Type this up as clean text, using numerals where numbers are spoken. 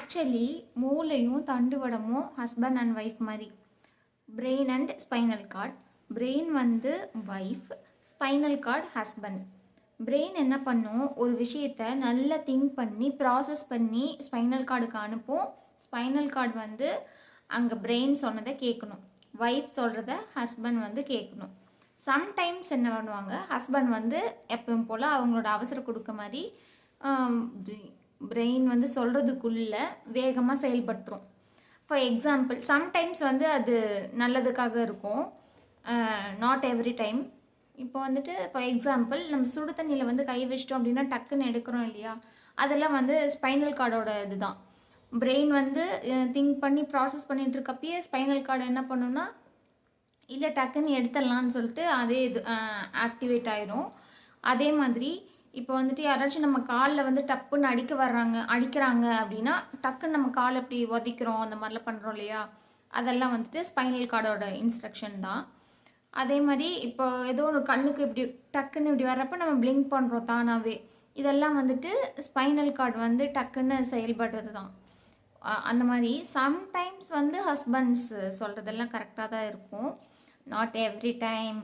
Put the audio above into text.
Actually மூளையும் தண்டுவடமும் husband and wife மாதிரி. Brain and spinal cord. Brain வந்து wife, spinal cord husband. Brain என்ன பண்ணும், ஒரு விஷயத்தை நல்லா திங்க் பண்ணி ப்ராசஸ் பண்ணி ஸ்பைனல் கார்டுக்கு அனுப்பும். ஸ்பைனல் கார்டு வந்து அங்கே பிரெயின் சொன்னதை கேட்கணும், ஒய்ஃப் சொல்கிறத ஹஸ்பண்ட் வந்து கேட்கணும். சம்டைம்ஸ் என்ன பண்ணுவாங்க, ஹஸ்பண்ட் வந்து எப்பவும் போல் அவங்களோட அவசர கொடுக்க மாதிரி பிரெயின் வந்து சொல்கிறதுக்குள்ளே வேகமாக செயல்பட்டுரும். ஃபார் எக்ஸாம்பிள், சம்டைம்ஸ் வந்து அது நல்லதுக்காக இருக்கும், நாட் எவ்ரி டைம். இப்போ வந்துட்டு ஃபார் எக்ஸாம்பிள், நம்ம சுடு தண்ணியில் வந்து கை வச்சிட்டோம் அப்படின்னா டக்குன்னு எடுக்கிறோம் இல்லையா, அதெல்லாம் வந்து ஸ்பைனல் கார்டோட இதுதான். பிரெயின் வந்து திங்க் பண்ணி ப்ராசஸ் பண்ணிகிட்டு இருக்கப்பயே ஸ்பைனல் கார்டு என்ன பண்ணுன்னா, இல்லை டக்குன்னு எடுத்துடலான்னு சொல்லிட்டு அதே இது ஆக்டிவேட் ஆயிரும். அதே மாதிரி இப்போ வந்துட்டு யாராச்சும் நம்ம காலில் வந்து டப்புன்னு அடிக்கிறாங்க அப்படின்னா டக்குன்னு நம்ம காலை இப்படி உதைக்கிறோம், அந்த மாதிரிலாம் பண்ணுறோம் இல்லையா, அதெல்லாம் வந்துட்டு ஸ்பைனல் கார்டோட இன்ஸ்ட்ரக்ஷன் தான். அதே மாதிரி இப்போ ஏதோ ஒன்று கண்ணுக்கு இப்படி டக்குன்னு இப்படி வர்றப்போ நம்ம பிளிங்க் பண்ணுறோம் தானாகவே, இதெல்லாம் வந்துட்டு ஸ்பைனல் கார்டு வந்து டக்குன்னு செயல்படுறது தான். அந்த மாதிரி சம்டைம்ஸ் வந்து ஹஸ்பண்ட்ஸ் சொல்கிறதெல்லாம் கரெக்டாக தான் இருக்கும், நாட் எவ்ரி டைம்.